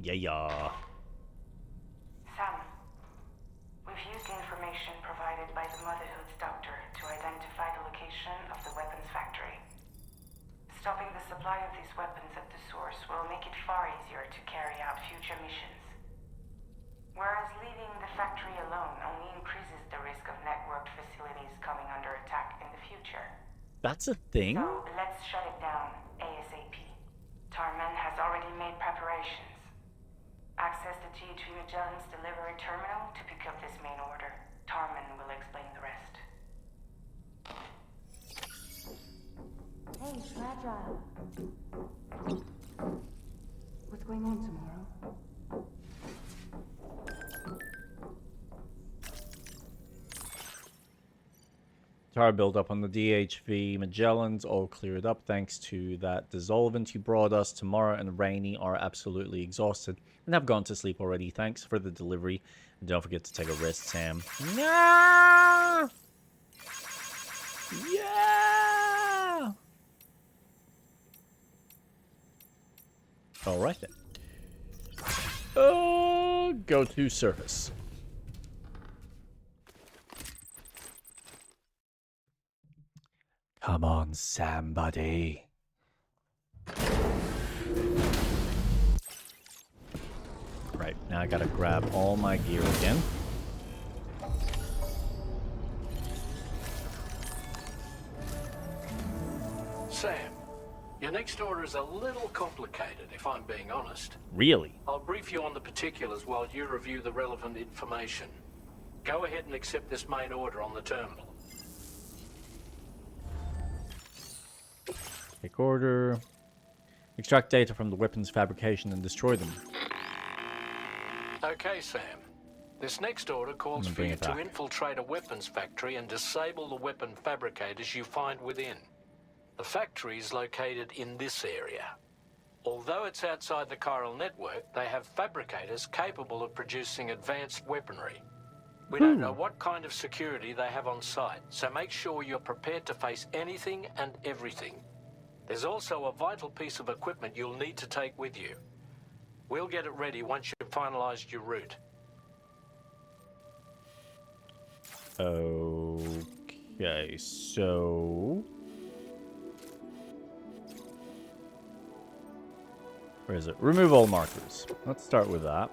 Yeah. Sam, we've used the information provided by the Motherhood's doctor to identify the location of the weapons factory. Stopping the supply of these weapons at the source will make it far easier to carry out future missions. Whereas leaving the factory alone only increases the risk of networked facilities coming under attack in the future. That's a thing? So let's shut it down ASAP. Tarman has already made preparations. Access the THV Magellan's delivery terminal to pick up this main order. Tarman will explain the rest. Hey, Fragile. What's going on tomorrow? Tar build up on the DHV Magellan's all cleared up thanks to that dissolvent you brought us. Tomorrow and Rainy are absolutely exhausted and have gone to sleep already. Thanks for the delivery. And don't forget to take a rest, Sam. No! Yeah! Alright then. Go to surface. Come on, somebody. Right, now I gotta grab all my gear again. Sam, your next order is a little complicated, if I'm being honest. Really? I'll brief you on the particulars while you review the relevant information. Go ahead and accept this main order on the terminal. Take order. Extract data from the weapons fabrication and destroy them. Okay, Sam. This next order calls for you to infiltrate a weapons factory and disable the weapon fabricators you find within. The factory is located in this area. Although it's outside the chiral network, they have fabricators capable of producing advanced weaponry. We don't know what kind of security they have on site, so make sure you're prepared to face anything and everything. There's also a vital piece of equipment you'll need to take with you. We'll get it ready once you've finalized your route. Okay, so... Where is it? Remove all markers. Let's start with that.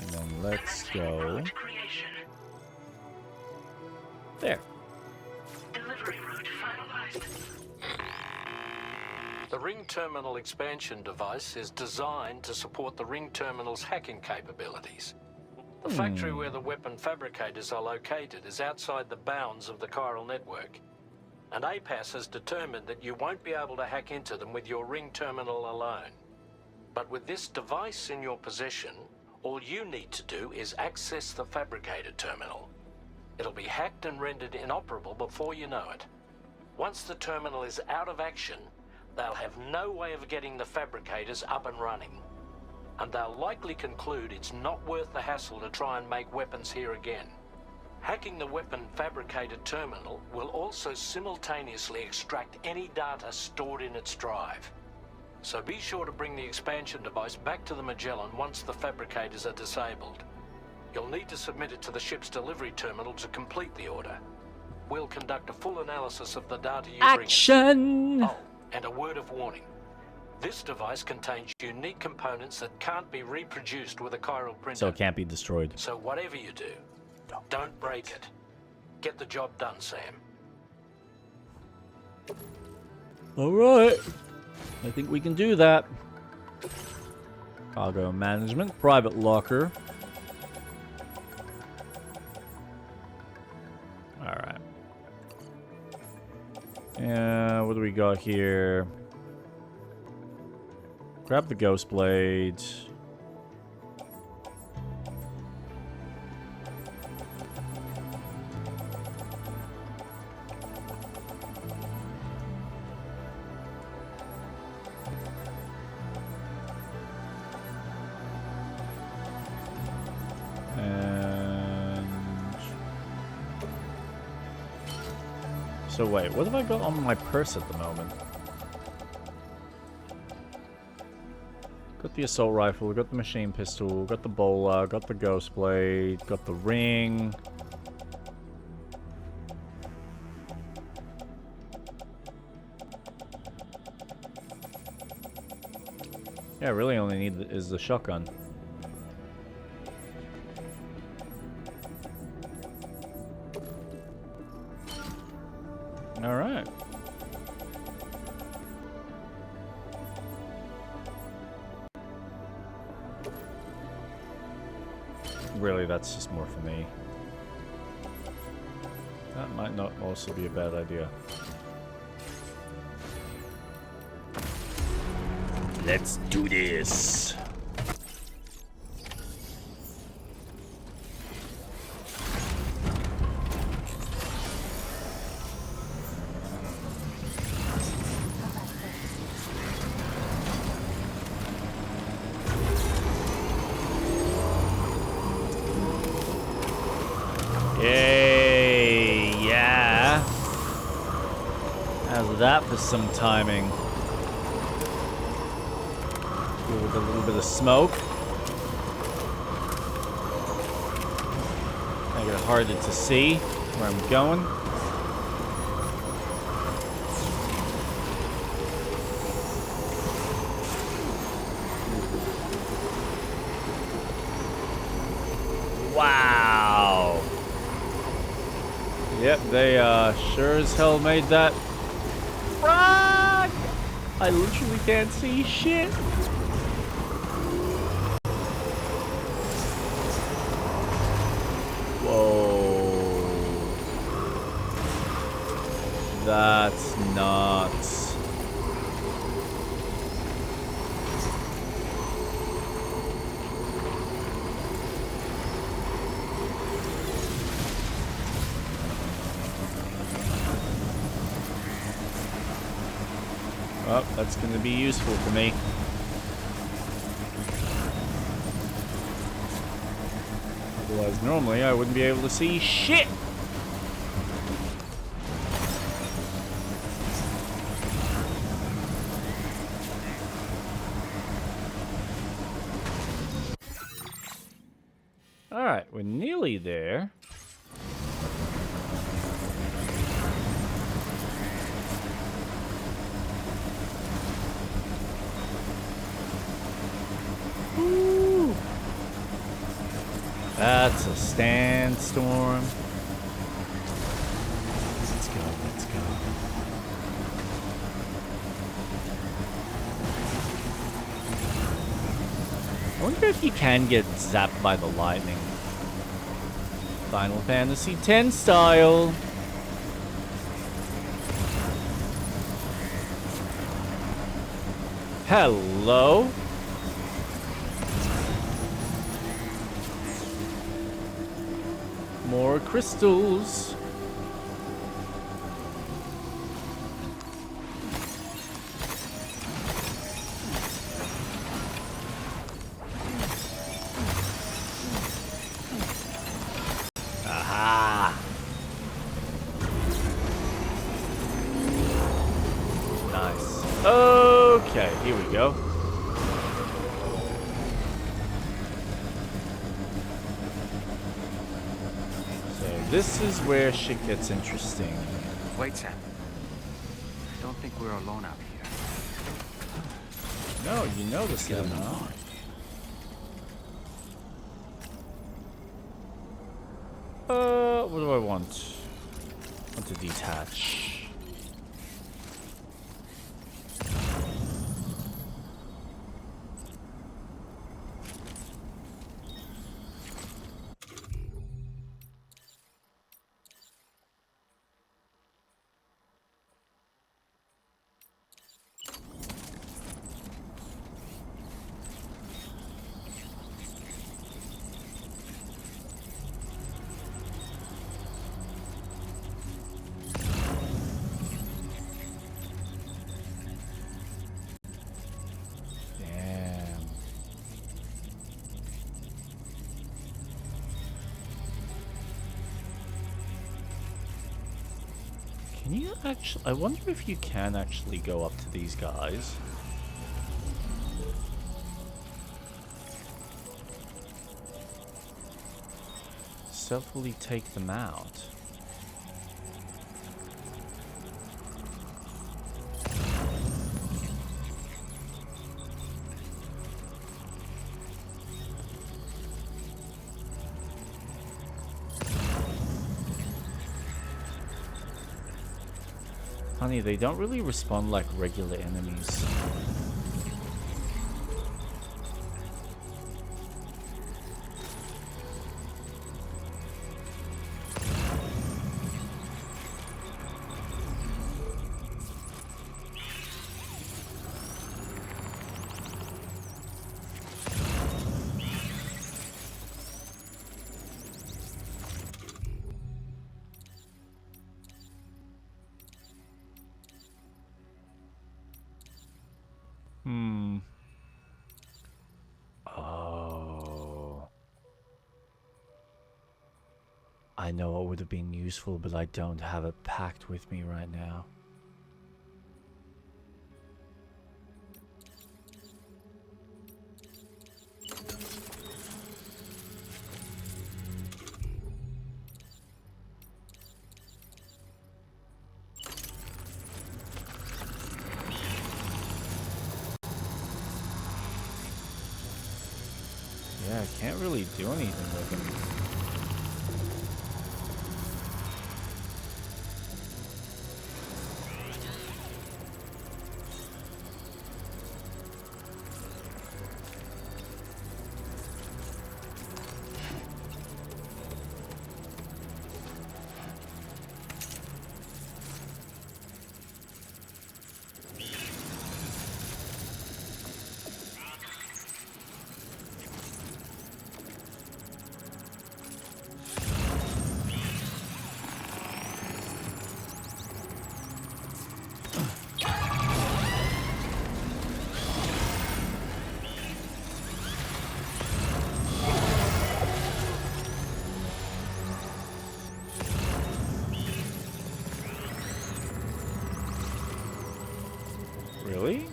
And then let's go... There. Delivery route finalized. The Ring Terminal expansion device is designed to support the Ring Terminal's hacking capabilities. The factory where the weapon fabricators are located is outside the bounds of the chiral network, and APAS has determined that you won't be able to hack into them with your Ring Terminal alone. But with this device in your possession, all you need to do is access the fabricator terminal. It'll be hacked and rendered inoperable before you know it. Once the terminal is out of action, they'll have no way of getting the fabricators up and running. And they'll likely conclude it's not worth the hassle to try and make weapons here again. Hacking the weapon fabricator terminal will also simultaneously extract any data stored in its drive. So be sure to bring the expansion device back to the Magellan once the fabricators are disabled. You'll need to submit it to the ship's delivery terminal to complete the order. We'll conduct a full analysis of the data you bring. Action! Oh, and a word of warning. This device contains unique components that can't be reproduced with a chiral printer. So it can't be destroyed. So whatever you do, don't break it. Get the job done, Sam. Alright. I think we can do that. Cargo management. Private locker. Alright. What do we got here? Grab the ghost blade. So wait, what have I got on my purse at the moment? Got Got the assault rifle, got the machine pistol, got the bowler, got the ghost blade, got the ring. Yeah, I really only need is the shotgun. All right. Really, that's just more for me. That might not also be a bad idea. Let's do this. Yay, yeah. How's that for some timing? With a little bit of smoke. Make it harder to see where I'm going. Wow. Yep, they sure as hell made that. Frog! I literally can't see shit. Whoa. That's nuts. Oh, that's going to be useful for me. Otherwise, normally I wouldn't be able to see shit. All right, we're nearly there. Ooh. That's a sandstorm. Let's go, let's go. I wonder if you can get zapped by the lightning. Final Fantasy X style. Hello? More crystals. Aha! Nice. Okay, here we go. This is where shit gets interesting. Wait, Sam. I don't think we're alone out here. No, you know this is not. What do I want? I want to detach. Can you actually... I wonder if you can actually go up to these guys. successfully take them out. Honey, they don't really respond like regular enemies. Oh. I know it would have been useful, but I don't have it packed with me right now. Yeah, I can't really do anything with them. Really?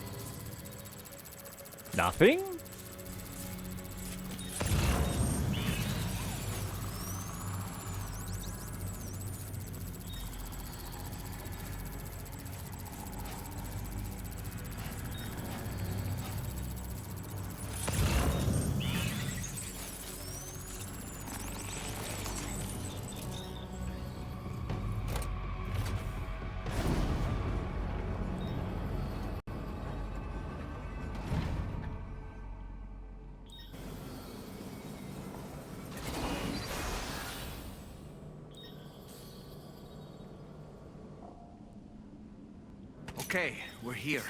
Nothing? Okay, we're here.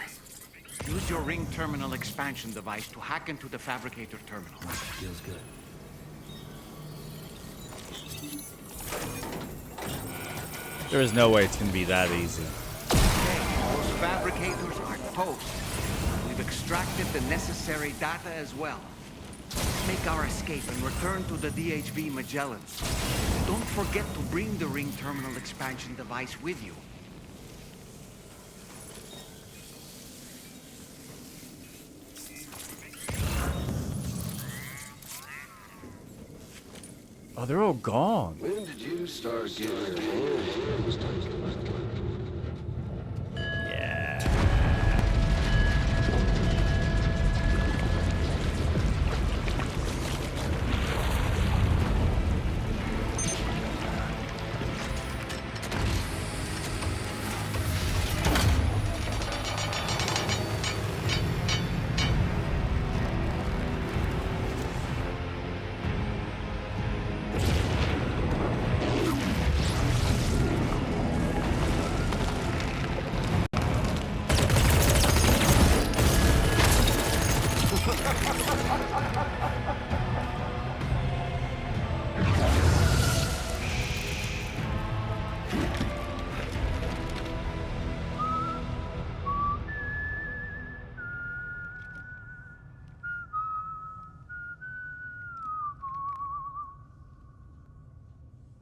Use your ring terminal expansion device to hack into the fabricator terminal. Feels good. There is no way it's gonna be that easy. Okay, those fabricators are toast. We've extracted the necessary data as well. Let's make our escape and return to the DHV Magellans. Don't forget to bring the ring terminal expansion device with you. Oh, they're all gone. When did you start getting your hands on those types of things? Yeah.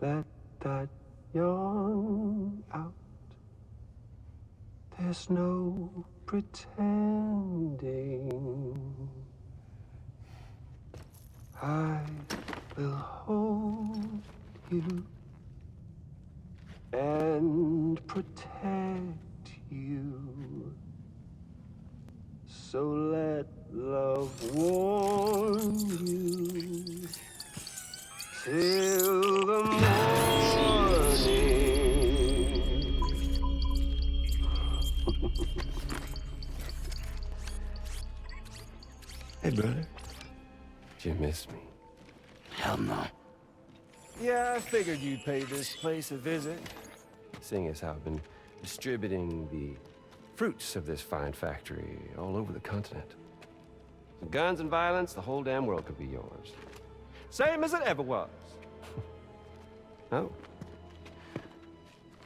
Let that yawn out. There's no pretending. I will hold you and protect you. So let love warm you till the morning. Hey, brother. Did you miss me? Hell no. Yeah, I figured you'd pay this place a visit, seeing as how I've been distributing the fruits of this fine factory all over the continent. With guns and violence, the whole damn world could be yours. Same as it ever was. Oh.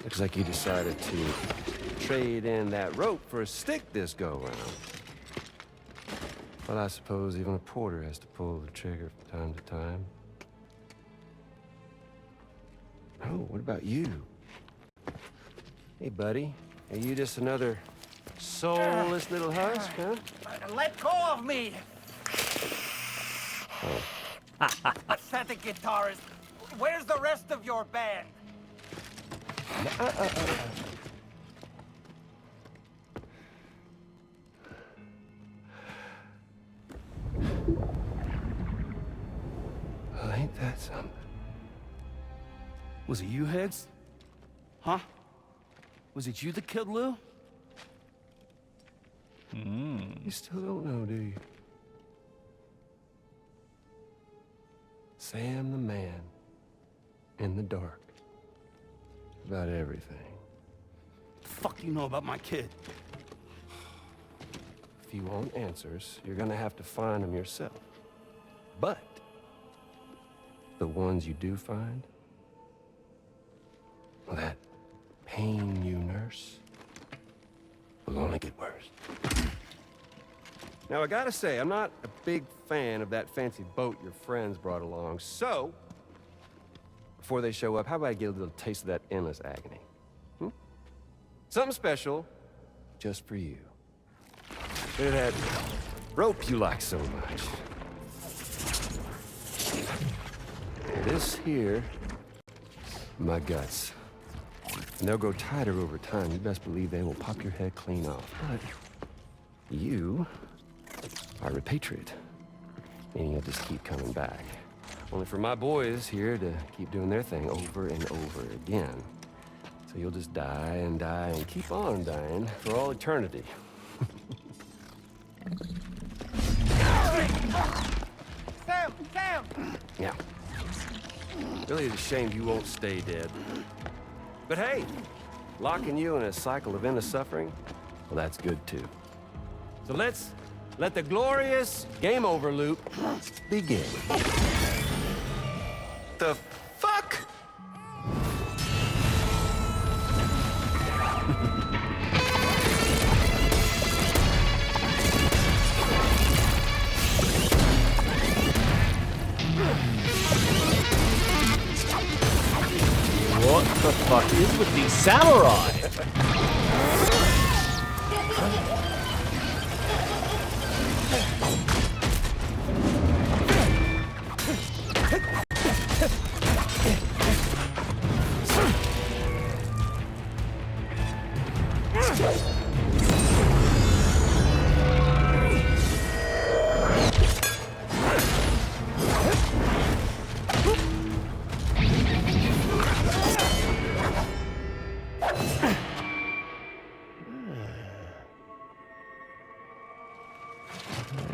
Looks like you decided to trade in that rope for a stick this go-round. Well, I suppose even a porter has to pull the trigger from time to time. Oh, what about you? Hey, buddy. Are you just another soulless little husk, huh? Let go of me! Pathetic guitarist. Where's the rest of your band? Well, ain't that something? Was it you, Higgs? Huh? Was it you that killed Lou? You still don't know, do you? Sam the man in the dark. About everything. The fuck do you know about my kid? If you want answers, you're gonna have to find them yourself. But the ones you do find, well, that pain you nurse will only get worse. Now, I gotta say, I'm not a big fan of that fancy boat your friends brought along, so before they show up, how about I get a little taste of that endless agony? Something special just for you. Look at that rope you like so much. This here, my guts. And they'll grow tighter over time. You best believe they will pop your head clean off. But you are a patriot, meaning you'll just keep coming back. Only for my boys here to keep doing their thing over and over again. So you'll just die and die and keep on dying for all eternity. Sam! Sam! Yeah. Really is a shame you won't stay dead. But hey, locking you in a cycle of endless suffering, well, that's good too. So let's let the glorious game over loop begin. The fuck? What the fuck is with these samurai?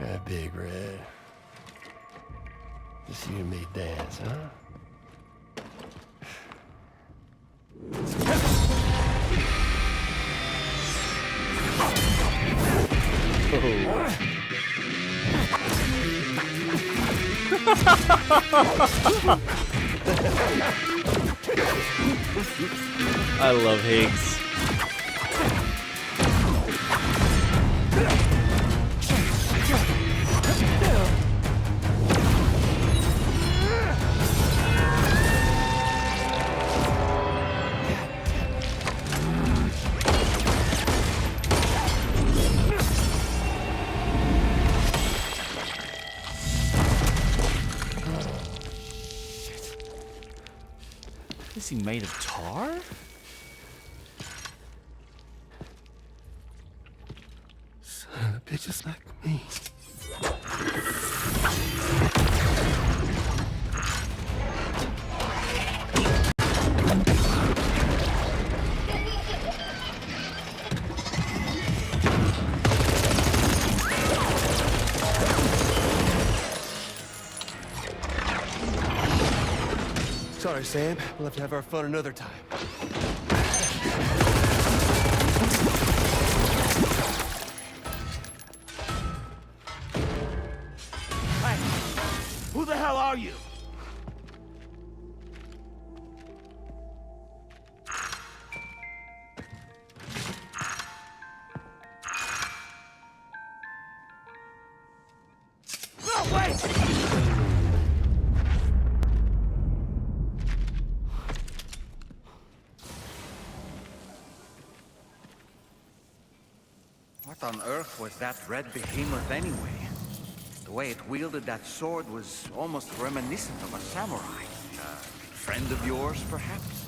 Yeah, Big Red. Just you and me dance, huh? I love Higgs. Is he made of tar? Son of a bitch is like me. Sorry, Sam. We'll have to have our fun another time. Hey, who the hell are you? No, wait! What on earth was that red behemoth anyway? The way it wielded that sword was almost reminiscent of a samurai. Friend of yours, perhaps?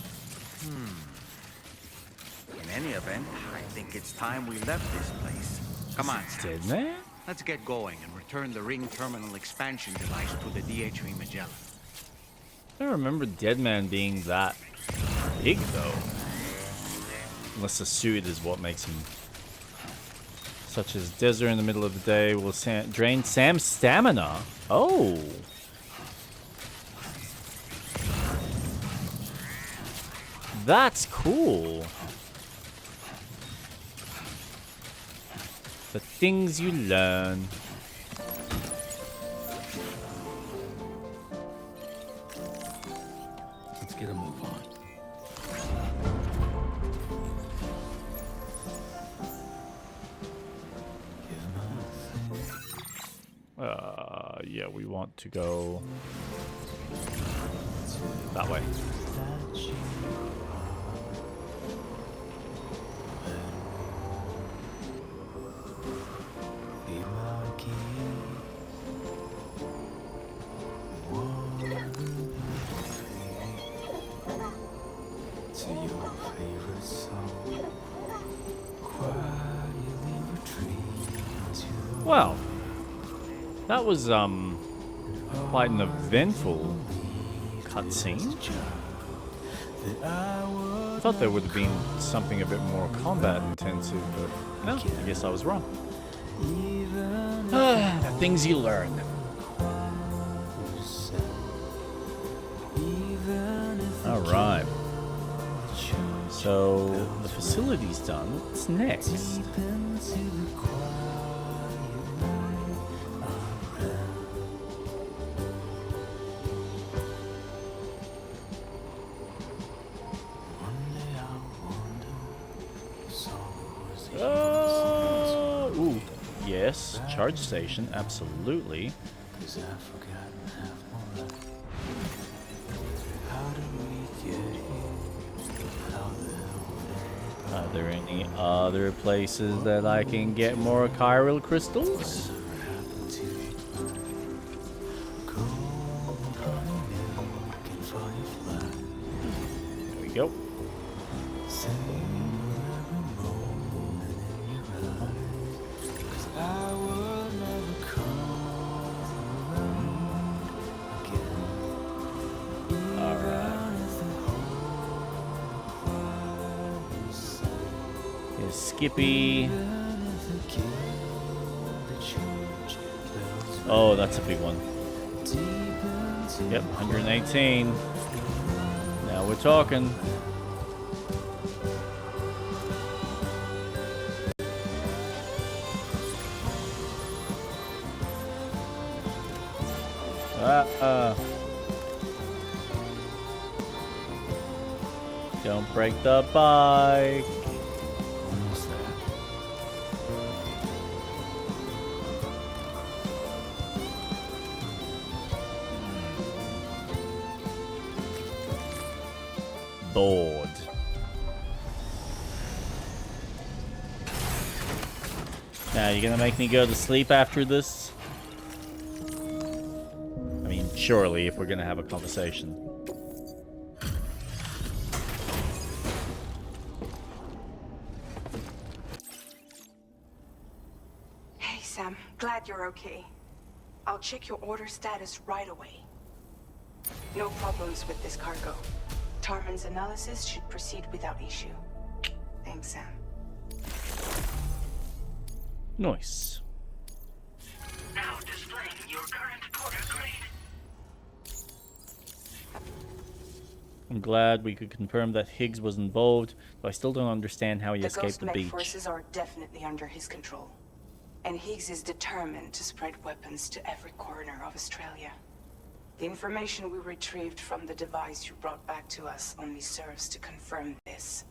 In any event, I think it's time we left this place. Come on, Sam. Dead man? Let's get going and return the ring terminal expansion device to the DHV Magellan. I don't remember Dead Man being that big, though. Unless the suit is what makes him... Such as desert in the middle of the day will drain Sam's stamina. Oh! That's cool. The things you learn. Let's get a move on. Yeah, we want to go that way. Wow. That was, quite an eventful cutscene. I thought there would have been something a bit more combat intensive, but no, I guess I was wrong. The things you learn. Alright. So, the facility's done. What's next? Ooh, yes, charge station, absolutely. Are there any other places that I can get more chiral crystals? There we go. Skippy. Oh, that's a big one. Yep, 118. Now we're talking. Don't break the bike. Bored. Now, you're gonna make me go to sleep after this? I mean, surely, if we're gonna have a conversation. glad you're okay. I'll check your order status right away. No problems with this cargo. Tarman's analysis should proceed without issue. Thanks, Sam. Nice. Now displaying your current order grade. I'm glad we could confirm that Higgs was involved, but I still don't understand how he The escaped Ghost the Mech beach. forces are definitely under his control. And Higgs is determined to spread weapons to every corner of Australia. The information we retrieved from the device you brought back to us only serves to confirm this.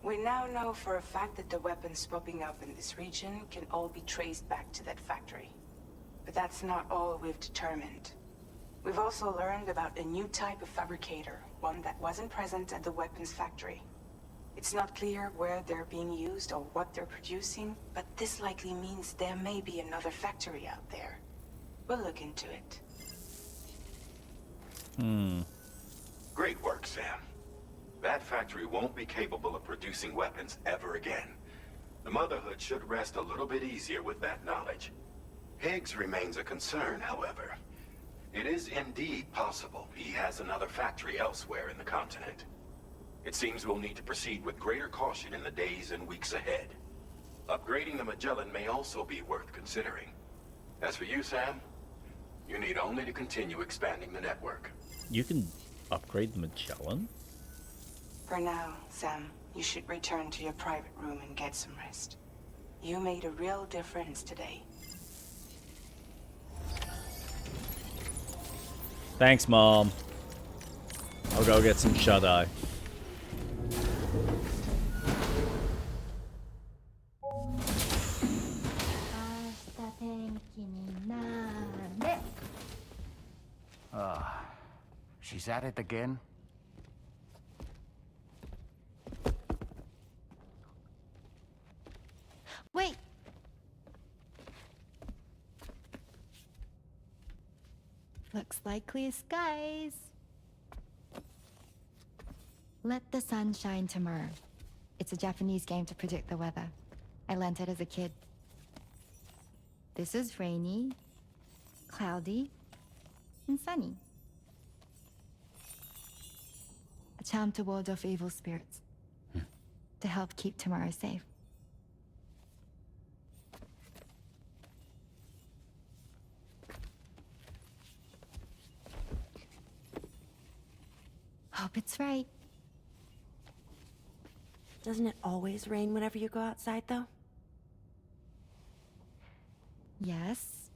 We now know for a fact that the weapons popping up in this region can all be traced back to that factory. But that's not all we've determined. We've also learned about a new type of fabricator, one that wasn't present at the weapons factory. It's not clear where they're being used or what they're producing, but this likely means there may be another factory out there. We'll look into it. Great work, Sam. That factory won't be capable of producing weapons ever again. The Motherhood should rest a little bit easier with that knowledge. Higgs remains a concern, however. It is indeed possible he has another factory elsewhere in the continent. It seems we'll need to proceed with greater caution in the days and weeks ahead. Upgrading the Magellan may also be worth considering. As for you, Sam, you need only to continue expanding the network. You can upgrade the Magellan? For now, Sam, you should return to your private room and get some rest. You made a real difference today. Thanks, Mom. I'll go get some shut-eye. She's at it again? Wait! Looks like clear skies. Let the sun shine tomorrow. It's a Japanese game to predict the weather. I learned it as a kid. This is rainy, cloudy, and sunny. A charm to ward off evil spirits. To help keep tomorrow safe. Hope it's right. Doesn't it always rain whenever you go outside, though? Yes.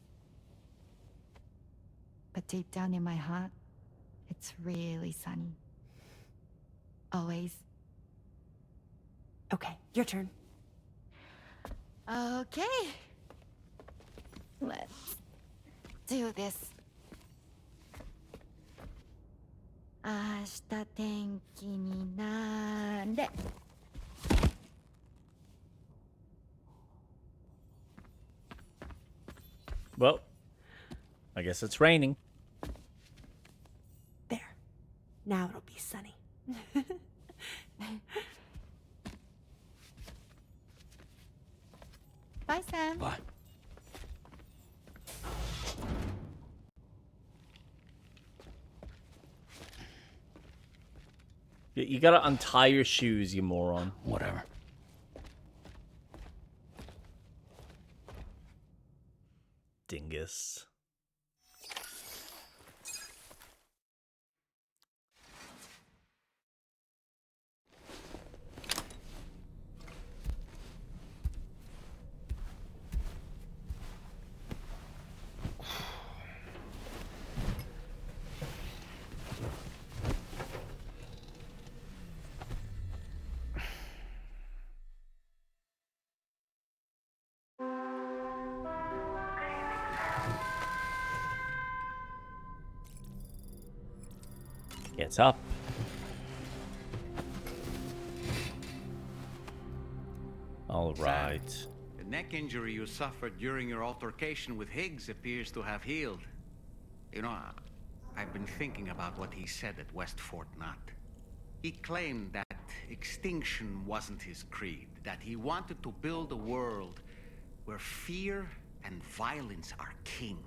But deep down in my heart, it's really sunny. Always. Okay, your turn. Okay. Let's do this. 明日天気になれ。Well, I guess it's raining. There. Now it'll be sunny. Bye, Sam. Bye. You gotta untie your shoes, you moron. Whatever. Dingus. Gets up. All right. The neck injury you suffered during your altercation with Higgs appears to have healed. You know, I've been thinking about what he said at West Fort Knot. He claimed that extinction wasn't his creed, that he wanted to build a world where fear and violence are king.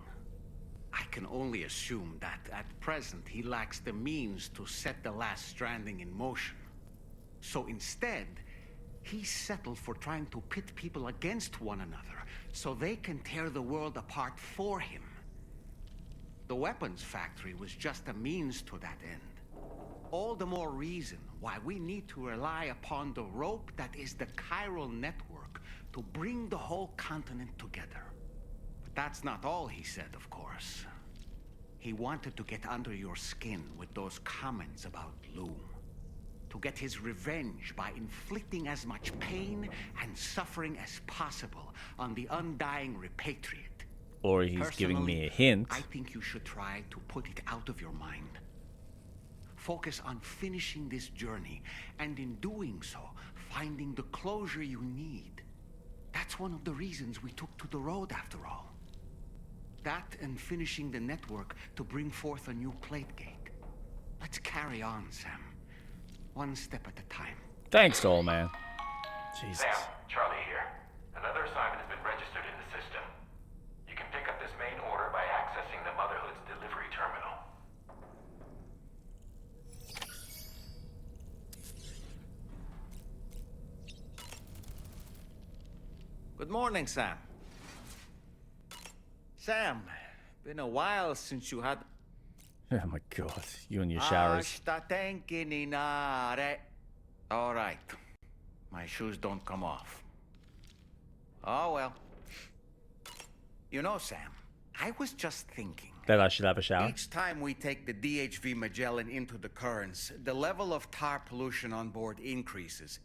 I can only assume that at present he lacks the means to set the last Stranding in motion. So instead, he settled for trying to pit people against one another so they can tear the world apart for him. The weapons factory was just a means to that end. All the more reason why we need to rely upon the rope that is the chiral network to bring the whole continent together. But that's not all he said, of course. He wanted to get under your skin with those comments about Loom. To get his revenge by inflicting as much pain and suffering as possible on the undying repatriate. Or he's giving me a hint. I think you should try to put it out of your mind. Focus on finishing this journey, and in doing so, finding the closure you need. That's one of the reasons we took to the road, after all. That and finishing the network to bring forth a new plate gate. Let's carry on, Sam. One step at a time. Thanks, old man. Jesus. Sam, Charlie here. Another assignment has been registered in the system. You can pick up this main order by accessing the Motherhood's delivery terminal. Good morning, Sam. Sam, been a while since you had... Oh my god, you and your showers. All right. My shoes don't come off. Oh, well. You know, Sam, I was just thinking. That I should have a shower? Each time we take the DHV Magellan into the currents, the level of tar pollution on board increases.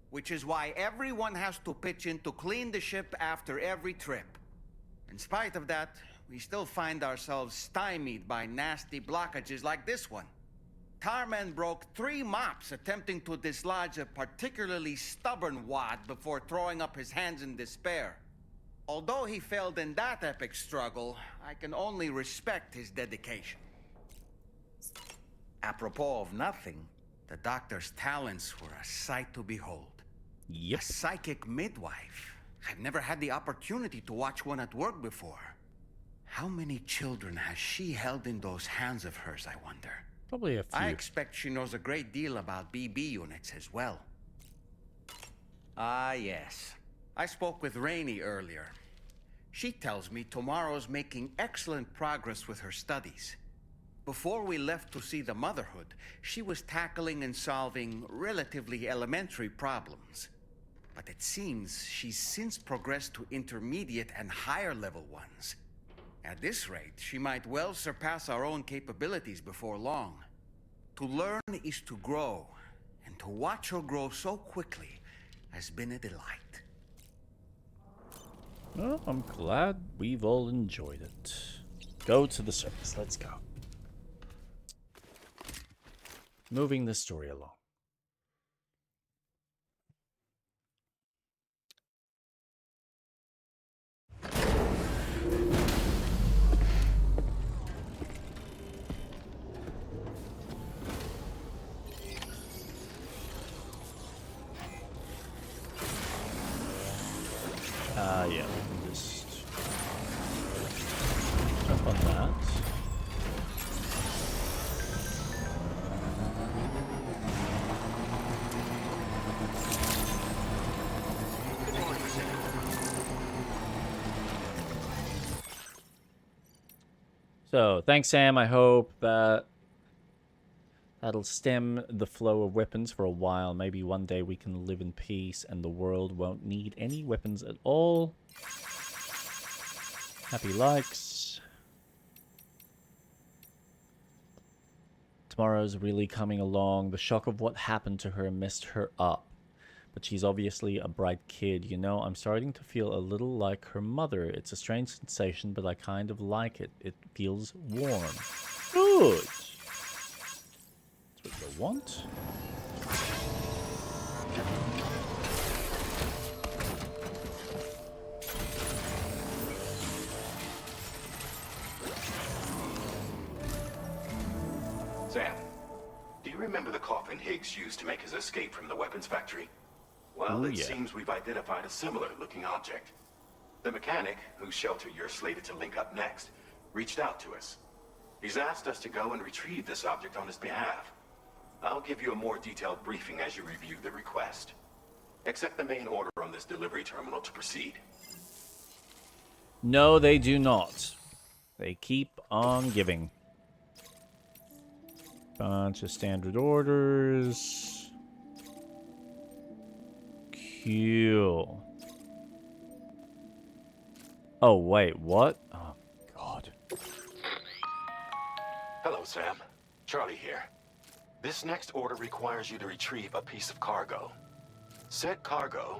Which is why everyone has to pitch in to clean the ship after every trip. In spite of that, we still find ourselves stymied by nasty blockages like this one. Tarman broke 3 mops attempting to dislodge a particularly stubborn wad before throwing up his hands in despair. Although he failed in that epic struggle, I can only respect his dedication. Apropos of nothing, the doctor's talents were a sight to behold. Yep. A psychic midwife. I've never had the opportunity to watch one at work before. How many children has she held in those hands of hers, I wonder? Probably a few. I expect she knows a great deal about BB units as well. Ah, yes. I spoke with Rainey earlier. She tells me Tomorrow's making excellent progress with her studies. Before we left to see the Motherhood, she was tackling and solving relatively elementary problems. But it seems she's since progressed to intermediate and higher level ones. At this rate, she might well surpass our own capabilities before long. To learn is to grow, and to watch her grow so quickly has been a delight. Well, I'm glad we've all enjoyed it. Go to the surface. Let's go. Moving the story along. Yeah, we can just jump on that. So, thanks, Sam. I hope that that'll stem the flow of weapons for a while. Maybe one day we can live in peace and the world won't need any weapons at all. Happy likes. Tomorrow's really coming along. The shock of what happened to her messed her up. But she's obviously a bright kid, you know. I'm starting to feel a little like her mother. It's a strange sensation, but I kind of like it. It feels warm. Good. That's what you want. Sam, do you remember the coffin Higgs used to make his escape from the weapons factory? Well, Ooh, it yeah. seems we've identified a similar looking object. The mechanic, whose shelter you're slated to link up next, reached out to us. He's asked us to go and retrieve this object on his behalf. I'll give you a more detailed briefing as you review the request. Accept the main order on this delivery terminal to proceed. No, they do not. They keep on giving. Bunch of standard orders. Cool. Oh, wait, what? Oh, God. Hello, Sam. Charlie here. This next order requires you to retrieve a piece of cargo. Said cargo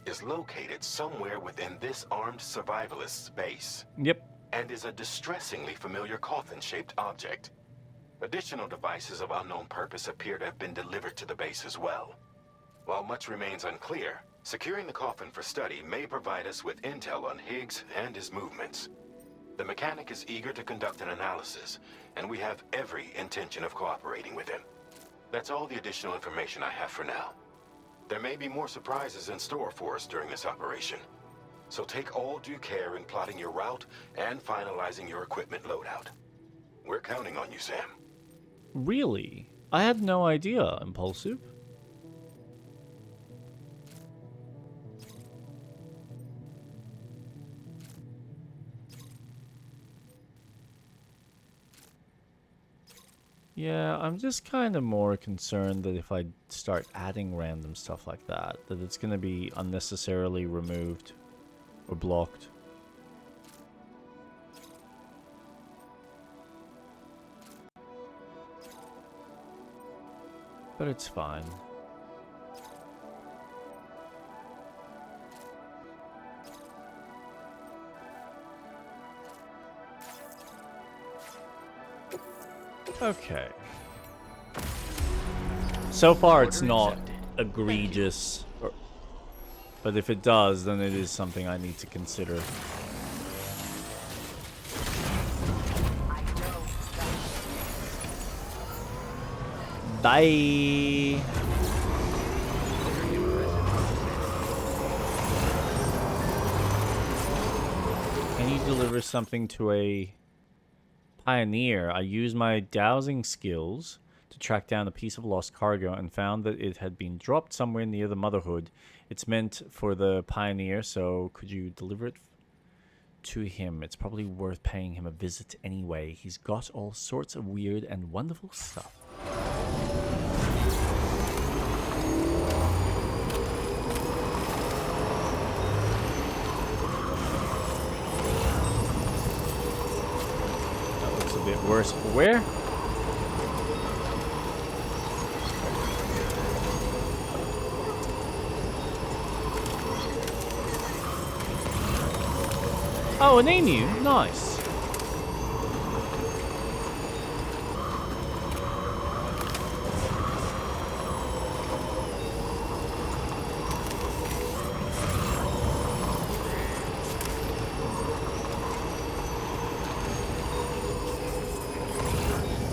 is located somewhere within this armed survivalist's base. Yep. And is a distressingly familiar coffin-shaped object. Additional devices of unknown purpose appear to have been delivered to the base as well. While much remains unclear, securing the coffin for study may provide us with intel on Higgs and his movements. The mechanic is eager to conduct an analysis, and we have every intention of cooperating with him. That's all the additional information I have for now. There may be more surprises in store for us during this operation, so take all due care in plotting your route and finalizing your equipment loadout. We're counting on you, Sam. Really? I had no idea, Impulsive. Yeah, I'm just kind of more concerned that if I start adding random stuff like that, that it's going to be unnecessarily removed or blocked. But it's fine. Okay. So far, it's not egregious, but if it does, then it is something I need to consider. Bye. Can you deliver something to a pioneer? I used my dowsing skills to track down a piece of lost cargo and found that it had been dropped somewhere near the Motherhood. It's meant for the pioneer, so could you deliver it to him? It's probably worth paying him a visit anyway. He's got all sorts of weird and wonderful stuff. Bit worse for wear. Oh, an emu. Nice.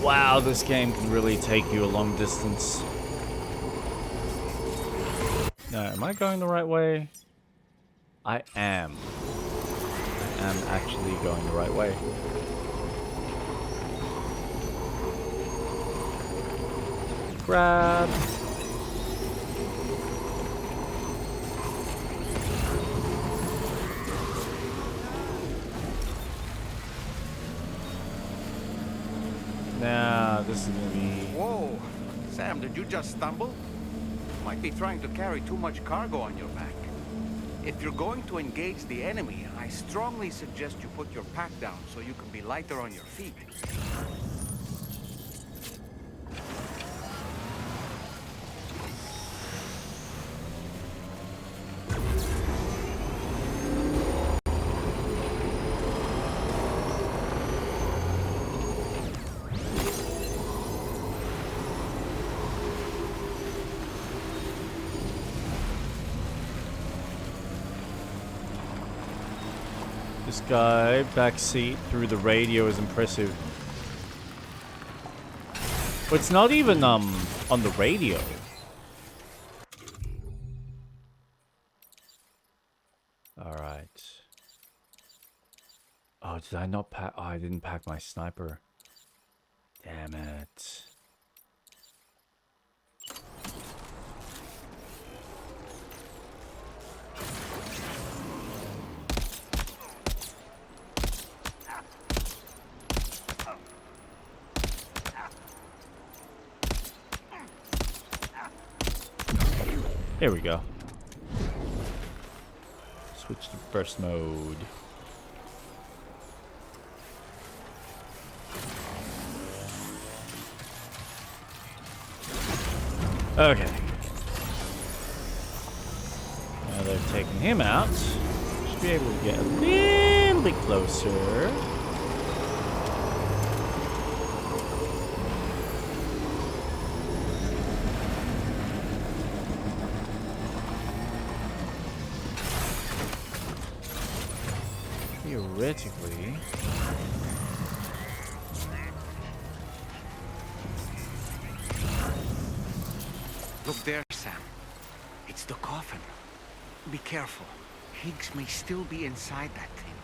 Wow, this game can really take you a long distance. Now, am I going the right way? I am. I am actually going the right way. Grab. Now, this is gonna be... Whoa! Sam, did you just stumble? Might be trying to carry too much cargo on your back. If you're going to engage the enemy, I strongly suggest you put your pack down so you can be lighter on your feet. This guy, backseat through the radio, is impressive. But it's not even on the radio. Alright. Oh, did I not pack? Oh, I didn't pack my sniper. Damn it. Here we go. Switch to burst mode. Okay. Now they've taken him out. Should be able to get a little bit closer. Theoretically. Look there, Sam. It's the coffin. Be careful. Higgs may still be inside that thing.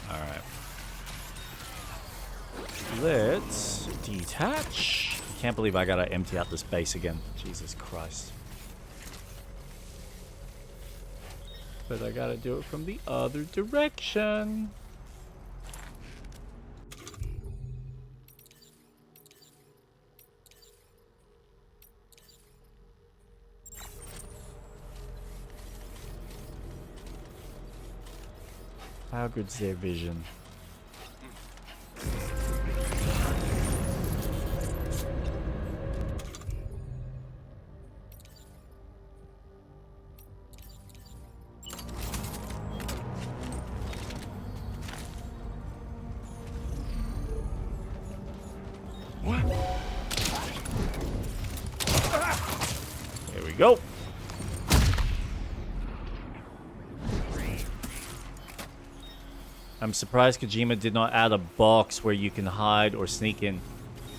Alright. Let's detach. Can't believe I gotta empty out this base again. Jesus Christ. But I gotta do it from the other direction. How good's their vision? What? Here we go. I'm surprised Kojima did not add a box where you can hide or sneak in.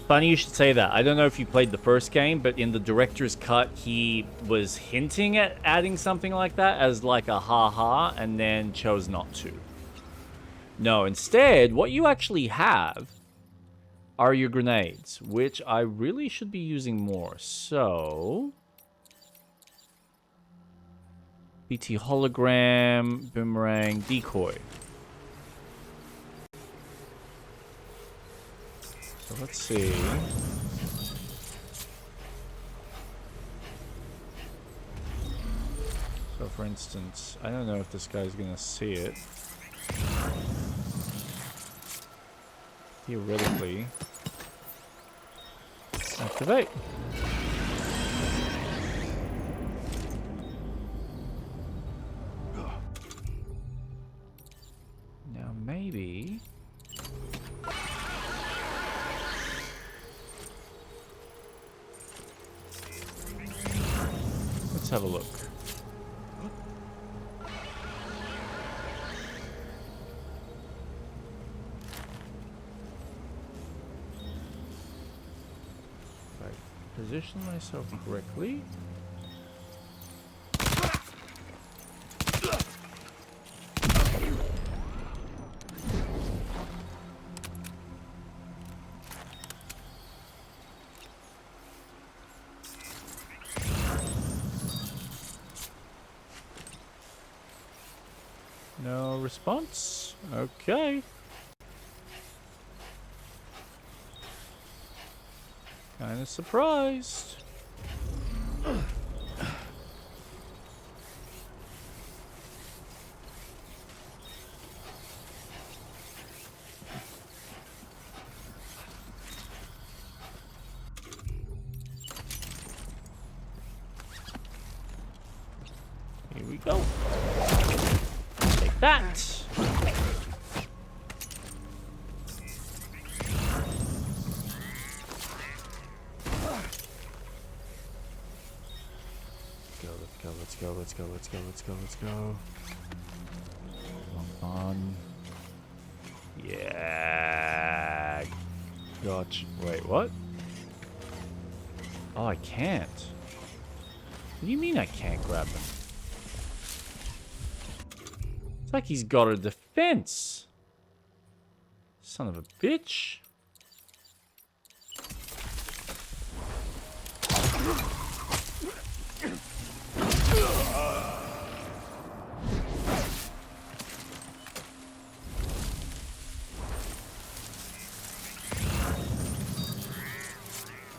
Funny you should say that. I don't know if you played the first game, but in the director's cut, he was hinting at adding something like that as like a ha-ha, and then chose not to. No, instead, what you actually have are your grenades, which I really should be using more. So... BT hologram, boomerang, decoy. So let's see. So for instance, I don't know if this guy's gonna see it. Theoretically. Activate. Now maybe... Let's have a look. Right. Position myself correctly. No response? Okay. Kinda surprised. Here we go. Take that. Let's go. Come on. Yeah. Gotcha. Wait, what? Oh, I can't. What do you mean I can't grab them? It's like he's got a defense. Son of a bitch.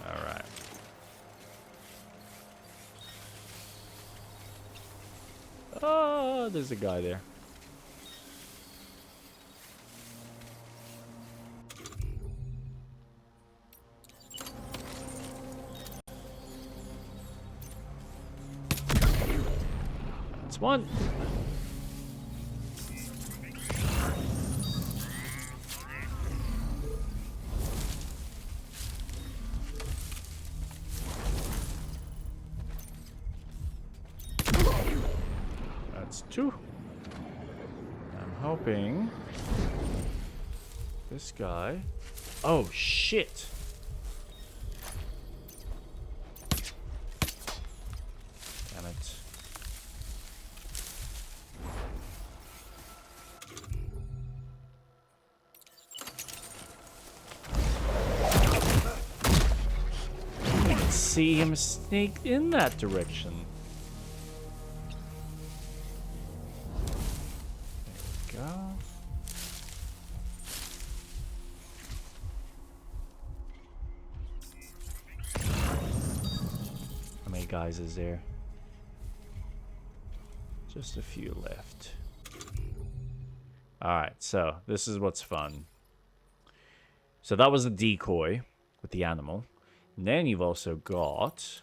Alright. Oh, there's a guy there. That's one. That's two. I'm hoping this guy. Oh shit. Damn it. I can see him sneak in that direction. There we go. How many guys is there? Just a few left. Alright, so this is what's fun. So that was a decoy with the animal. And then you've also got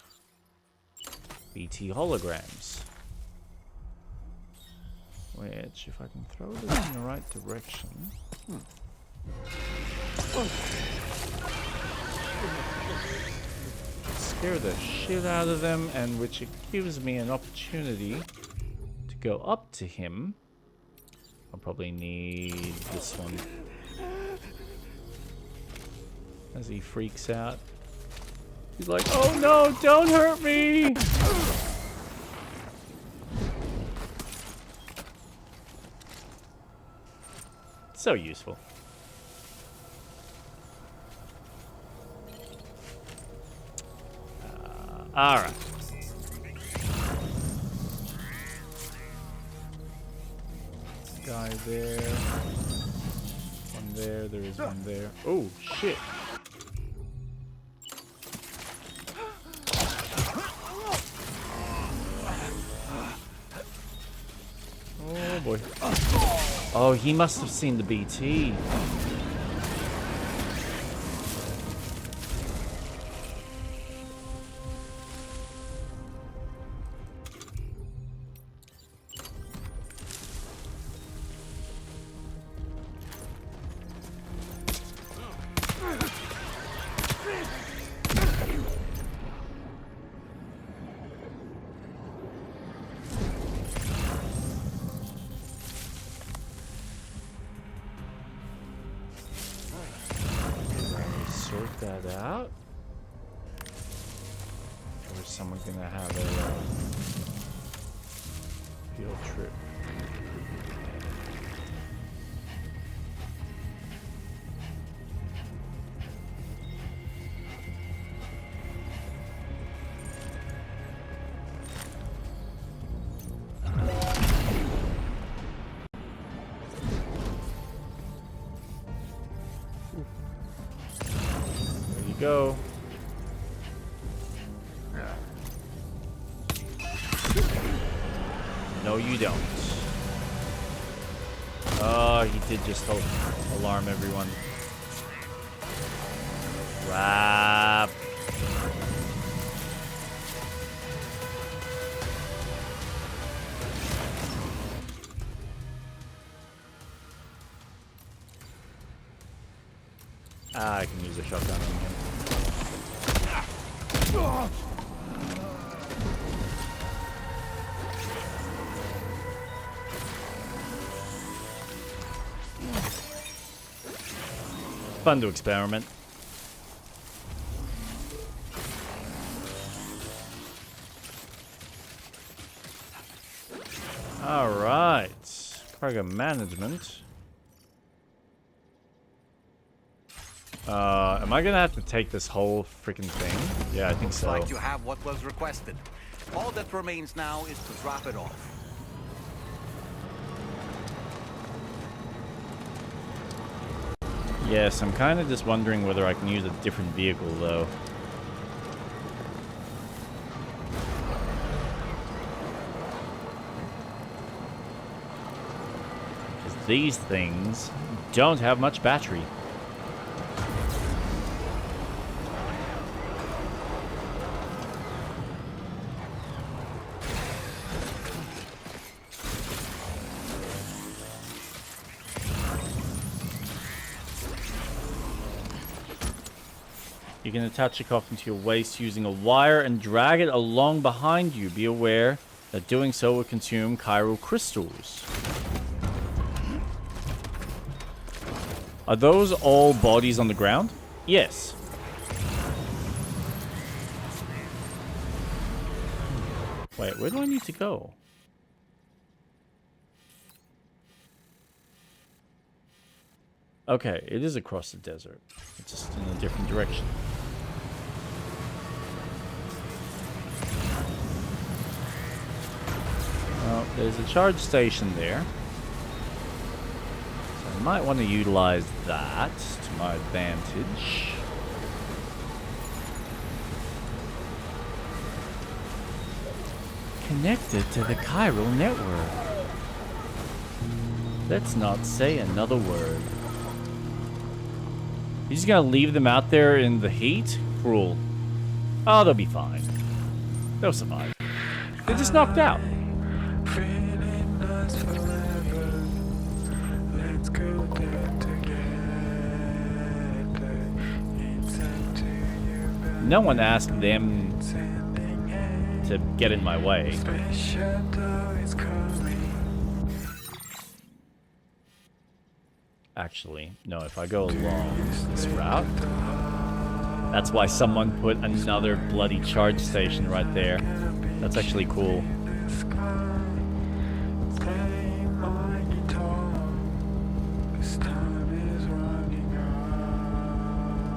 BT holograms. Which, if I can throw this in the right direction... Scare the shit out of them, and which it gives me an opportunity to go up to him. I'll probably need this one. As he freaks out. He's like, oh no, don't hurt me! So useful. Alright. Guy there. One there, there is one there. Oh, shit. Oh boy. Oh, he must have seen the BT. Sort that out. Or is someone gonna have a field trip? Go. No, you don't. Oh, he did just alarm everyone. Crap. Ah, I can use a shotgun on him. Fun to experiment. All right, Cargo management. Am I gonna have to take this whole freaking thing? Yeah, I think so. Looks like you have what was requested. All that remains now is to drop it off. Yes, I'm kind of just wondering whether I can use a different vehicle, though. Because these things don't have much battery. You can attach your coffin to your waist using a wire and drag it along behind you. Be aware that doing so will consume chiral crystals. Are those all bodies on the ground? Yes. Wait, where do I need to go? Okay, it is across the desert. It's just in a different direction. Well, there's a charge station there. So I might want to utilize that to my advantage. Connected to the chiral network. Let's not say another word. You're just gonna leave them out there in the heat? Cruel. Oh, they'll be fine. They'll survive. They're just knocked out. No one asked them to get in my way. Actually, no, if I go along this route, that's why someone put another bloody charge station right there. That's actually cool.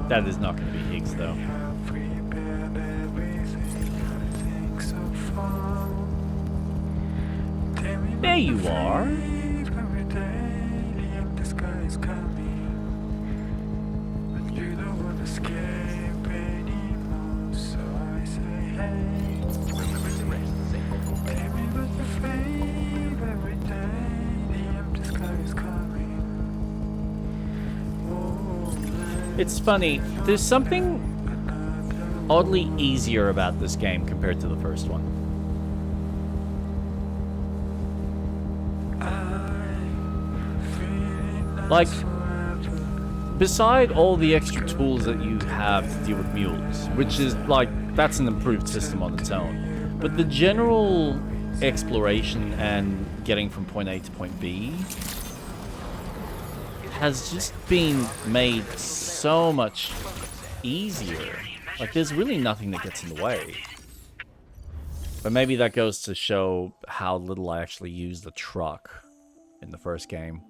That is not going to be Higgs, though. There you are. It's funny, there's something oddly easier about this game compared to the first one. Like, beside all the extra tools that you have to deal with mules, which is like, that's an improved system on its own. But the general exploration and getting from point A to point B has just been made so much easier. Like, there's really nothing that gets in the way. But maybe that goes to show how little I actually used the truck in the first game.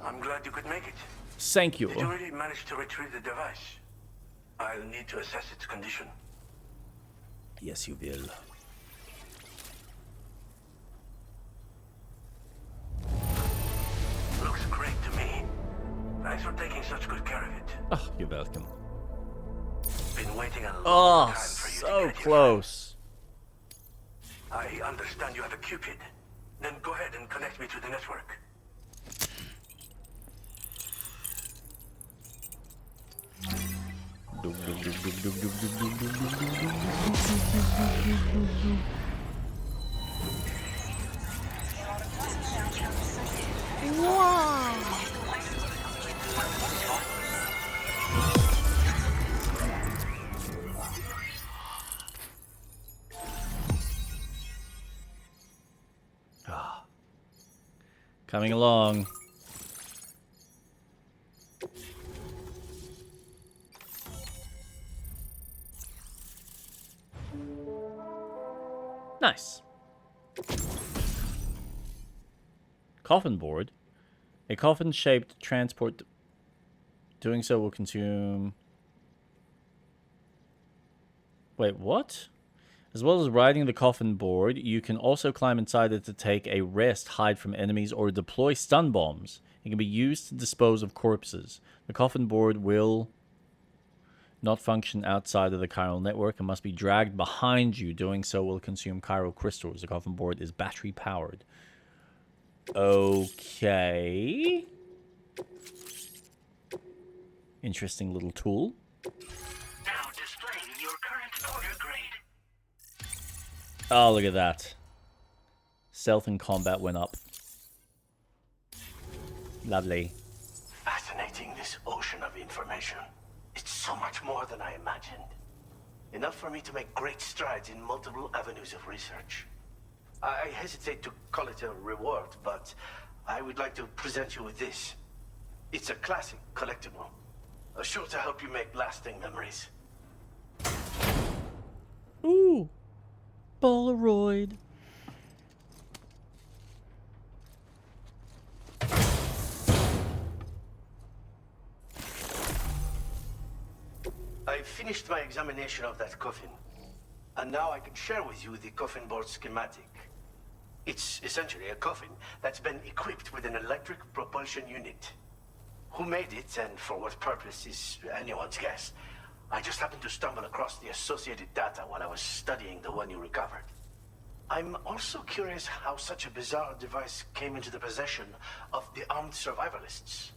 I'm glad you could make it. Thank you. Did you really manage to retrieve the device? I'll need to assess its condition. Yes, you will. Looks great to me. Thanks for taking such good care of it. Oh, you're welcome. Been waiting a long time for you so to get close. I understand you have a Cupid. Then go ahead and connect me to the network. Coming along. Nice. Coffin board. A coffin-shaped transport. Doing so will consume... Wait, what? As well as riding the coffin board, you can also climb inside it to take a rest, hide from enemies, or deploy stun bombs. It can be used to dispose of corpses. The coffin board will not function outside of the chiral network and must be dragged behind you. Doing so will consume chiral crystals. The coffin board is battery powered. Okay. Interesting little tool. Now displaying your current order grade. Oh, look at that. Stealth and combat went up. Lovely. Fascinating, this ocean of information. It's so much more than I imagined. Enough for me to make great strides in multiple avenues of research. I hesitate to call it a reward, but I would like to present you with this. It's a classic collectible. Sure to help you make lasting memories. Ooh. Polaroid. I finished my examination of that coffin, and now I can share with you the coffin board schematic. It's essentially a coffin that's been equipped with an electric propulsion unit. Who made it and for what purpose is anyone's guess. I just happened to stumble across the associated data while I was studying the one you recovered. I'm also curious how such a bizarre device came into the possession of the armed survivalists.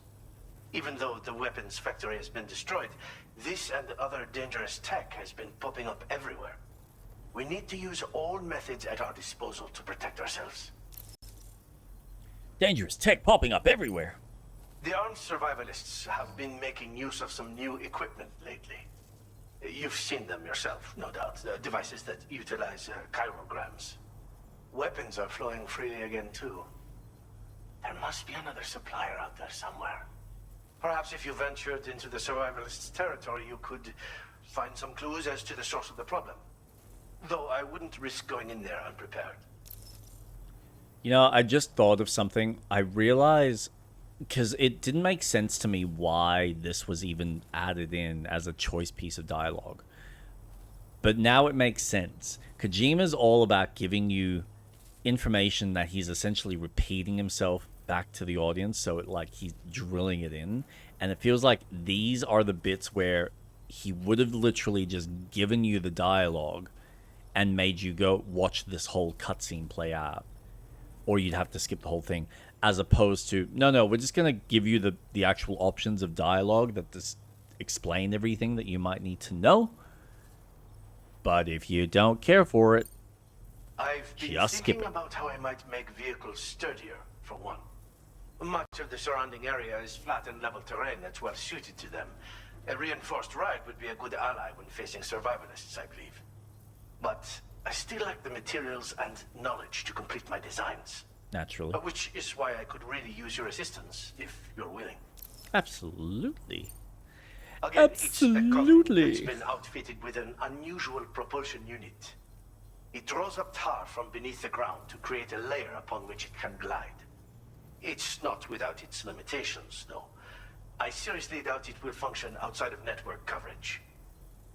Even though the weapons factory has been destroyed, this and other dangerous tech has been popping up everywhere. We need to use all methods at our disposal to protect ourselves. Dangerous tech popping up everywhere. The armed survivalists have been making use of some new equipment lately. You've seen them yourself, no doubt. Devices that utilize chirograms. Weapons are flowing freely again, too. There must be another supplier out there somewhere. Perhaps if you ventured into the survivalists' territory, you could find some clues as to the source of the problem. Though I wouldn't risk going in there unprepared. You know, I just thought of something. I realized, because it didn't make sense to me why this was even added in as a choice piece of dialogue. But now it makes sense. Kojima's all about giving you information that he's essentially repeating himself back to the audience, so he's drilling it in, and it feels like these are the bits where he would have literally just given you the dialogue and made you go watch this whole cutscene play out, or you'd have to skip the whole thing, as opposed to no, we're just gonna give you the actual options of dialogue that just explain everything that you might need to know, but if you don't care for it, I've been just skip thinking it. about how I might make vehicles sturdier, for one. Much of the surrounding area is flat and level terrain that's well suited to them. A reinforced ride would be a good ally when facing survivalists, I believe. But I still lack the materials and knowledge to complete my designs. Naturally. Which is why I could really use your assistance, if you're willing. Absolutely. Again, Absolutely. It's been outfitted with an unusual propulsion unit. It draws up tar from beneath the ground to create a layer upon which it can glide. It's not without its limitations, though. I seriously doubt it will function outside of network coverage.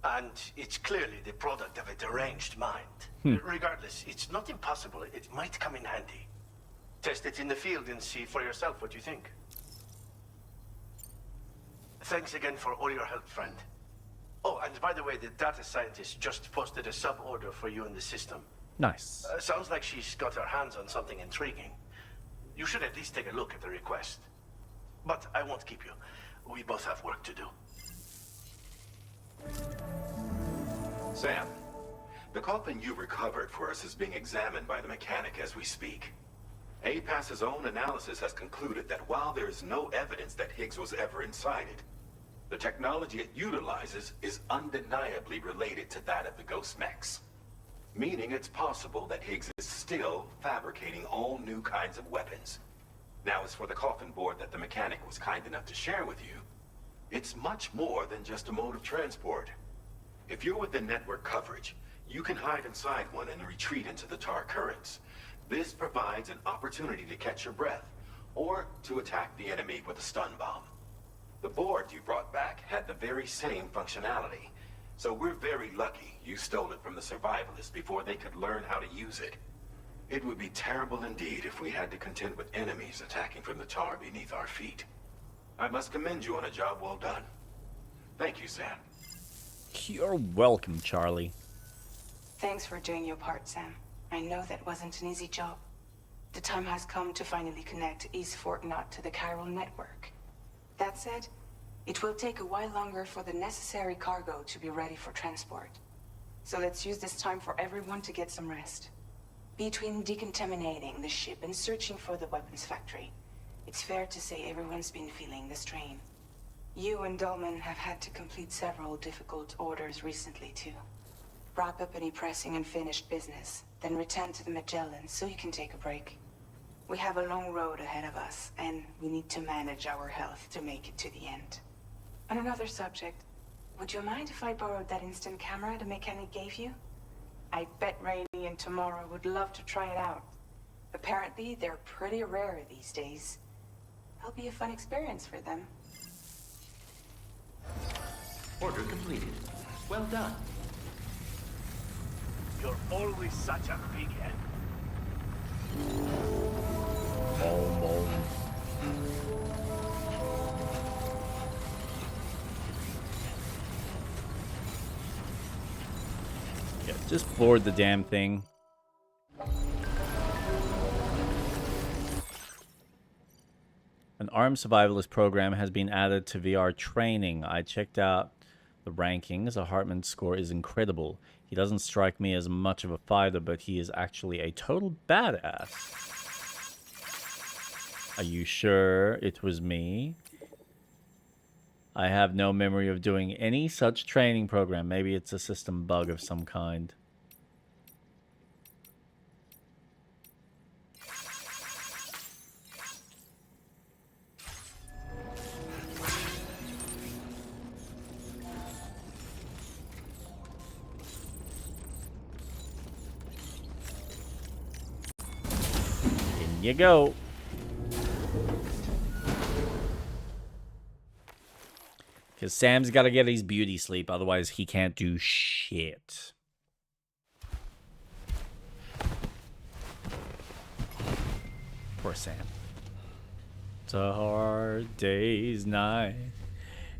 And it's clearly the product of a deranged mind. Regardless, it's not impossible. It might come in handy. Test it in the field and see for yourself what you think. Thanks again for all your help, friend. Oh, and by the way, the data scientist just posted a sub-order for you in the system. Nice. Sounds like she's got her hands on something intriguing. You should at least take a look at the request. But I won't keep you. We both have work to do. Sam, the coffin you recovered for us is being examined by the mechanic as we speak. APAS's own analysis has concluded that while there is no evidence that Higgs was ever inside it, the technology it utilizes is undeniably related to that of the Ghost Mechs. Meaning it's possible that Higgs is still fabricating all new kinds of weapons. Now, as for the coffin board that the mechanic was kind enough to share with you, it's much more than just a mode of transport. If you're within network coverage, You can hide inside one and retreat into the tar currents. This provides an opportunity to catch your breath, or to attack the enemy with a stun bomb. The board you brought back had the very same functionality, so we're very lucky you stole it from the survivalists before they could learn how to use it. It would be terrible indeed if we had to contend with enemies attacking from the tar beneath our feet. I must commend you on a job well done. Thank you, Sam. You're welcome, Charlie. Thanks for doing your part, Sam. I know that wasn't an easy job. The time has come to finally connect East Fort Knot to the chiral network. That said, it will take a while longer for the necessary cargo to be ready for transport. So let's use this time for everyone to get some rest. Between decontaminating the ship and searching for the weapons factory, it's fair to say everyone's been feeling the strain. You and Dolman have had to complete several difficult orders recently, too. Wrap up any pressing and finished business, then return to the Magellan so you can take a break. We have a long road ahead of us, and we need to manage our health to make it to the end. On another subject, would you mind if I borrowed that instant camera the mechanic gave you? I bet Rainey and Tamara would love to try it out. Apparently, they're pretty rare these days. It'll be a fun experience for them. Order completed. Well done. You're always such a big head. Yeah, just board the damn thing. An armed survivalist program has been added to VR training. I checked out the rankings. A Hartman score is incredible. He doesn't strike me as much of a fighter, but he is actually a total badass. Are you sure it was me? I have no memory of doing any such training program. Maybe it's a system bug of some kind. In you go. Because Sam's got to get his beauty sleep, otherwise he can't do shit. Poor Sam. It's a hard day's night,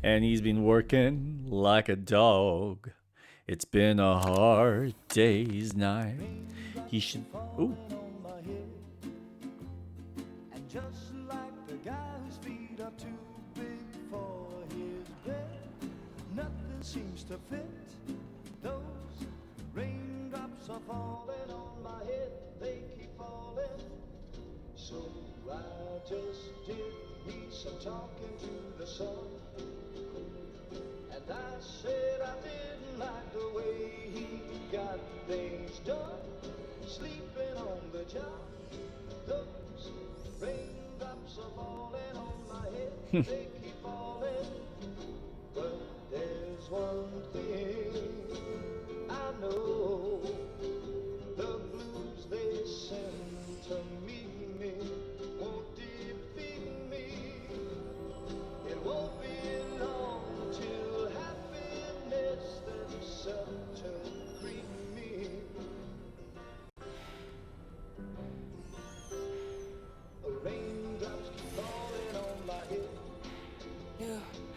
and he's been working like a dog. It's been a hard day's night. He should... Ooh. And just like the guy whose feet are too big for his bed, nothing seems to fit. Those raindrops are falling on my head, they keep falling. So I just did need some talking to the sun. And I said I didn't like the way he got things done. Sleeping on the job, those raindrops are falling on my head, they keep falling. But there's one thing I know, the blues they send to meet me won't defeat me. It won't be long till happiness themselves to greet me. Raindrops keep falling on my head. No.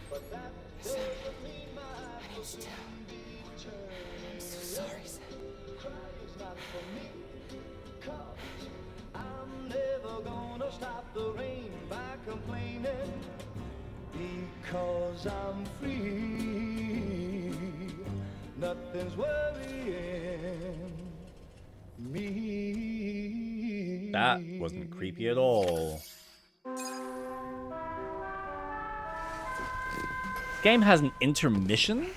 But that Sam, doesn't mean my I need eyes you to. will be turning. I'm so sorry, Sam. Crying's not for me, 'cause I'm never gonna stop the rain by complaining, because I'm free. Nothing's worrying me. That wasn't creepy at all. This game has an intermission?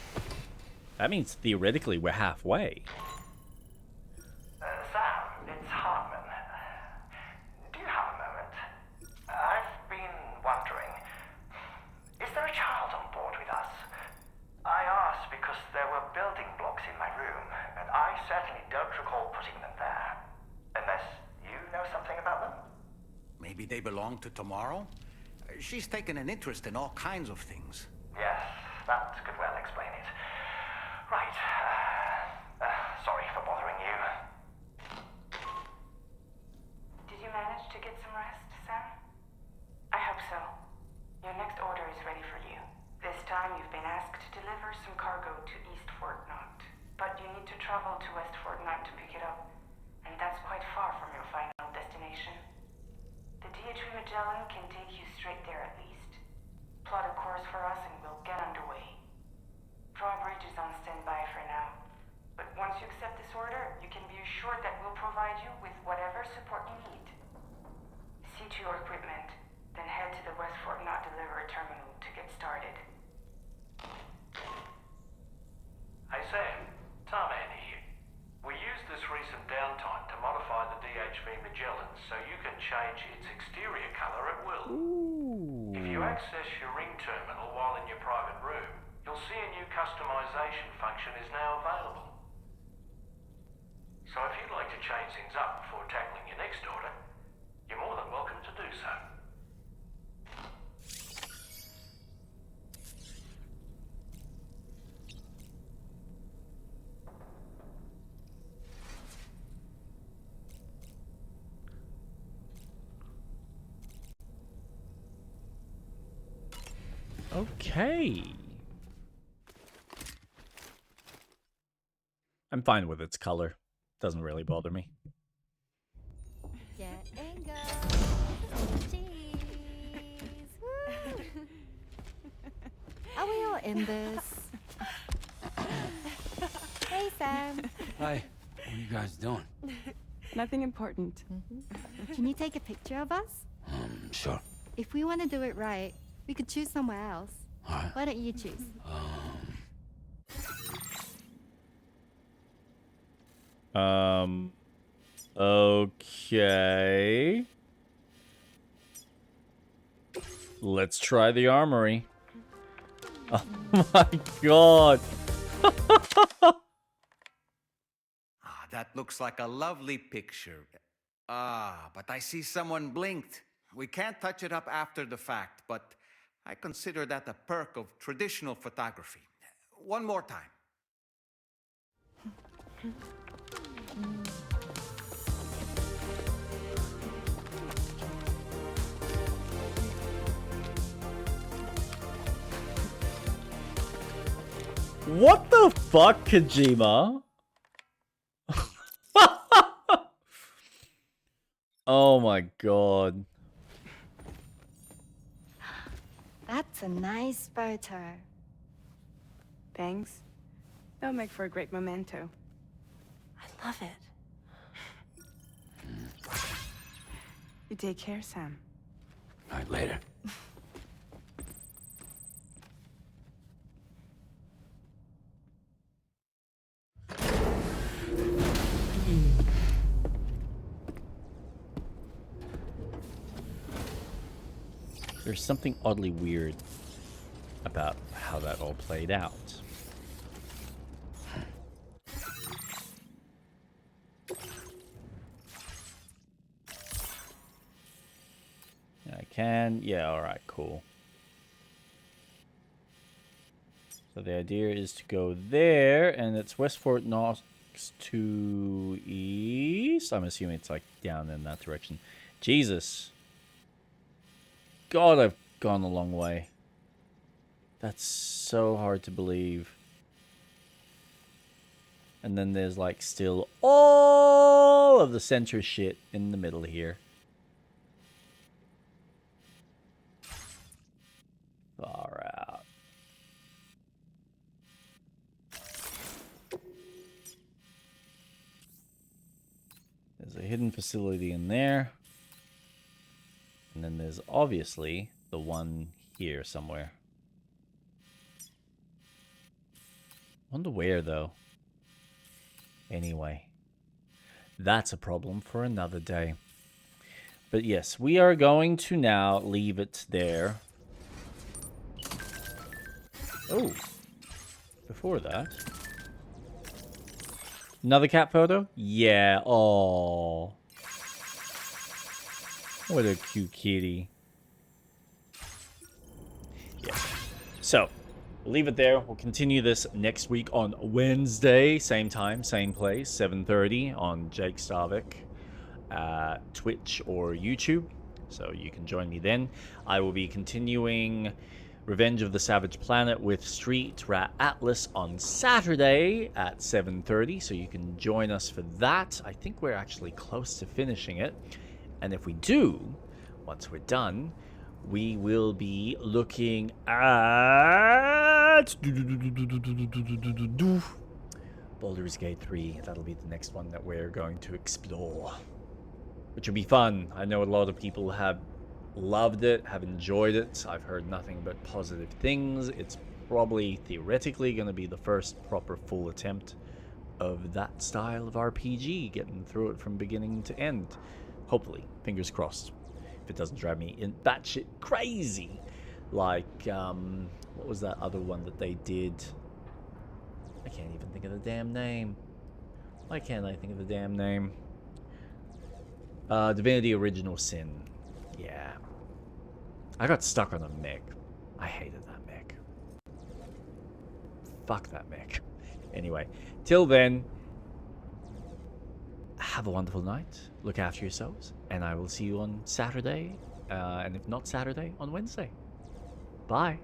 That means theoretically we're halfway. Sam, it's Hartman. Do you have a moment? I've been wondering, is there a child on board with us? I asked because there were building blocks in my room, and I said definitely don't recall putting them there. Unless you know something about them? Maybe they belong to Tomorrow? She's taken an interest in all kinds of things. Yes, that could well explain it. Right. Sorry for bothering you. Did you manage to get some rest, Sam? I hope so. Your next order is ready for you. This time you've been asked to deliver some cargo to East Fort Knott. But you need to travel to West Fort Knott to pick it up. And that's quite far from your final destination. The DHV Magellan can take you straight there at least. Plot a course for us and we'll get underway. Drawbridge is on standby for now. But once you accept this order, you can be assured that we'll provide you with whatever support you need. See to your equipment, then head to the West Fort Knott delivery terminal to get started. Hey Sam, Tarman here. We used this recent downtime to modify the DHV Magellan so you can change its exterior colour at will. Ooh. If you access your ring terminal while in your private room, you'll see a new customization function is now available. So if you'd like to change things up before tackling your next order, you're more than welcome to do so. Okay. I'm fine with its color. Doesn't really bother me. Get and go. Cheese. Woo. Are we all in this? Hey, Sam. Hi. What are you guys doing? Nothing important. Can you take a picture of us? Sure. If we want to do it right, we could choose somewhere else. Alright. Why don't you choose? Okay. Let's try the armory. Oh my god. That looks like a lovely picture. But I see someone blinked. We can't touch it up after the fact, but I consider that a perk of traditional photography. One more time. What the fuck, Kojima? Oh my god. That's a nice photo. Thanks. They'll make for a great memento. I love it. You take care, Sam. All right, later. There's something oddly weird about how that all played out. I can. Yeah, alright, cool. So the idea is to go there, and it's West Fort Knox to east. I'm assuming it's like down in that direction. Jesus. God, I've gone a long way. That's so hard to believe. And then there's like still all of the center shit in the middle here. Far out. There's a hidden facility in there. And then there's obviously the one here somewhere. Wonder where though. Anyway, that's a problem for another day. But yes, we are going to now leave it there. Oh, before that, Another cat photo? Yeah. Oh. What a cute kitty. Yeah. So, we'll leave it there. We'll continue this next week on Wednesday. Same time, same place. 7:30 on Jake Starvik. Twitch or YouTube. So you can join me then. I will be continuing Revenge of the Savage Planet with Street Rat Atlas on Saturday at 7:30, so you can join us for that. I think we're actually close to finishing it. And if we do, once we're done, we will be looking at Baldur's Gate 3. That'll be the next one that we're going to explore, which will be fun. I know a lot of people have loved it, have enjoyed it. I've heard nothing but positive things. It's probably theoretically going to be the first proper full attempt of that style of RPG, getting through it from beginning to end. Hopefully, fingers crossed. If it doesn't drive me in batshit crazy, like what was that other one that they did? I can't even think of the damn name. Why can't I think of the damn name? Divinity Original Sin. Yeah. I got stuck on a mech. I hated that mech. Fuck that mech. Anyway, till then, have a wonderful night. Look after yourselves. And I will see you on Saturday. And if not Saturday, on Wednesday. Bye.